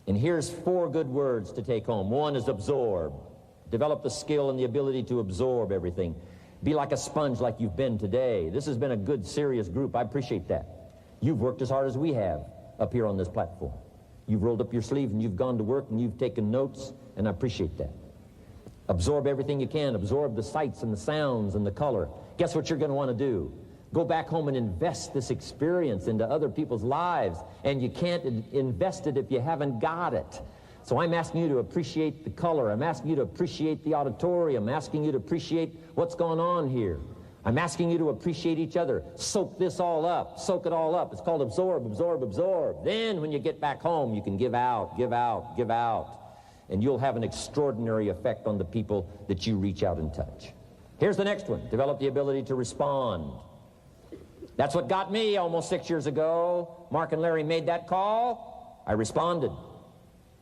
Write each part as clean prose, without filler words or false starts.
And here's 4 good words to take home. 1 is absorb. Develop the skill and the ability to absorb everything. Be like a sponge like you've been today. This has been a good, serious group. I appreciate that. You've worked as hard as we have up here on this platform. You've rolled up your sleeve and you've gone to work and you've taken notes, and I appreciate that. Absorb everything you can. Absorb the sights and the sounds and the color. Guess what you're going to want to do? Go back home and invest this experience into other people's lives, and you can't invest it if you haven't got it. So I'm asking you to appreciate the color. I'm asking you to appreciate the auditorium. I'm asking you to appreciate what's going on here. I'm asking you to appreciate each other. Soak this all up. Soak it all up. It's called absorb, absorb, absorb. Then when you get back home, you can give out, give out, give out. And you'll have an extraordinary effect on the people that you reach out and touch. Here's the next one. Develop the ability to respond. That's what got me almost 6 years ago. Mark and Larry made that call. I responded.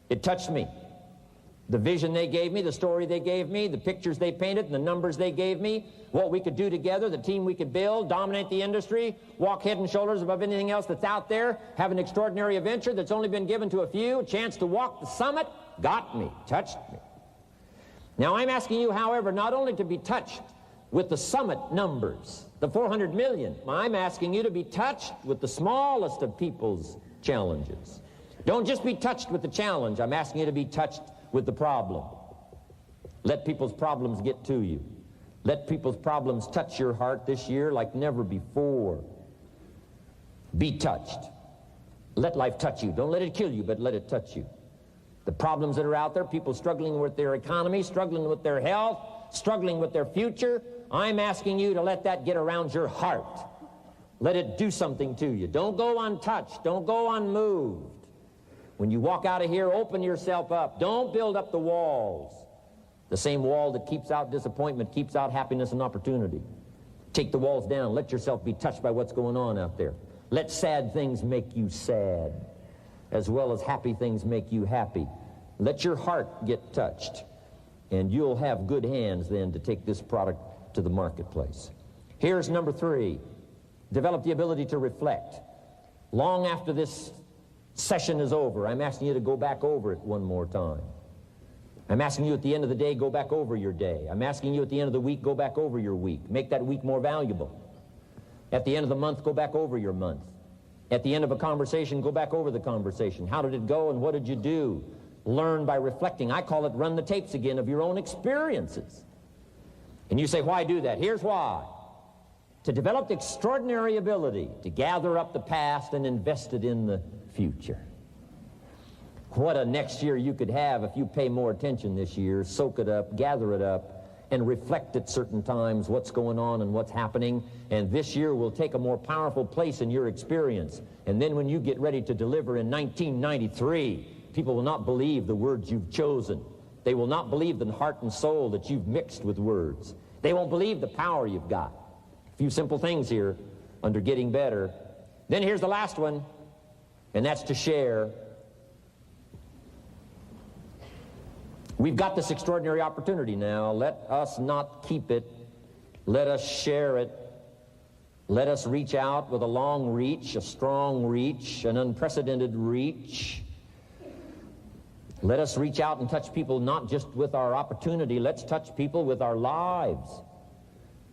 It touched me. The vision they gave me, the story they gave me, the pictures they painted, and the numbers they gave me, what we could do together, the team we could build, dominate the industry, walk head and shoulders above anything else that's out there, have an extraordinary adventure that's only been given to a few, a chance to walk the summit, got me, touched me. Now I'm asking you, however, not only to be touched with the summit numbers, the 400 million, I'm asking you to be touched with the smallest of people's challenges. Don't just be touched with the challenge. I'm asking you to be touched with the problem. Let people's problems get to you. Let people's problems touch your heart this year like never before. Be touched. Let life touch you. Don't let it kill you, but let it touch you. The problems that are out there, people struggling with their economy, struggling with their health, struggling with their future, I'm asking you to let that get around your heart. Let it do something to you. Don't go untouched. Don't go unmoved. When you walk out of here, open yourself up. Don't build up the walls. The same wall that keeps out disappointment keeps out happiness and opportunity. Take the walls down. Let yourself be touched by what's going on out there. Let sad things make you sad, as well as happy things make you happy. Let your heart get touched, and you'll have good hands then to take this product to the marketplace. Here's number 3. Develop the ability to reflect. Long after this session is over, I'm asking you to go back over it one more time. I'm asking you at the end of the day, go back over your day. I'm asking you at the end of the week, go back over your week. Make that week more valuable. At the end of the month, go back over your month. At the end of a conversation, go back over the conversation. How did it go and what did you do? Learn by reflecting. I call it run the tapes again of your own experiences. And you say, why do that? Here's why. To develop the extraordinary ability to gather up the past and invest it in the future. What a next year you could have if you pay more attention this year, soak it up, gather it up, and reflect at certain times what's going on and what's happening. And this year will take a more powerful place in your experience. And then when you get ready to deliver in 1993, people will not believe the words you've chosen. They will not believe the heart and soul that you've mixed with words. They won't believe the power you've got. A few simple things here under getting better. Then here's the last one, and that's to share. We've got this extraordinary opportunity now. Let us not keep it. Let us share it. Let us reach out with a long reach, a strong reach, an unprecedented reach. Let us reach out and touch people not just with our opportunity. Let's touch people with our lives.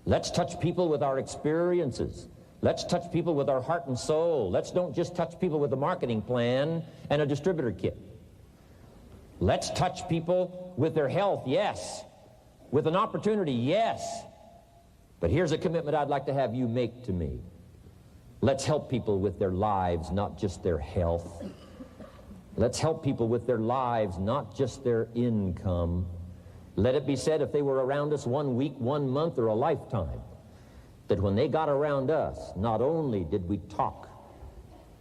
Let's touch people with our experiences. Let's touch people with our heart and soul. Let's don't just touch people with a marketing plan and a distributor kit. Let's touch people with their health, yes. With an opportunity, yes. But here's a commitment I'd like to have you make to me. Let's help people with their lives, not just their health. Let's help people with their lives, not just their income. Let it be said, if they were around us 1 week, 1 month, or a lifetime, that when they got around us, not only did we talk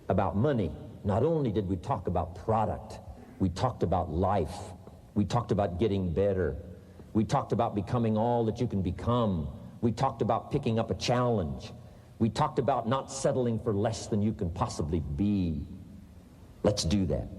about money, not only did we talk about product, we talked about life. We talked about getting better. We talked about becoming all that you can become. We talked about picking up a challenge. We talked about not settling for less than you can possibly be. Let's do that.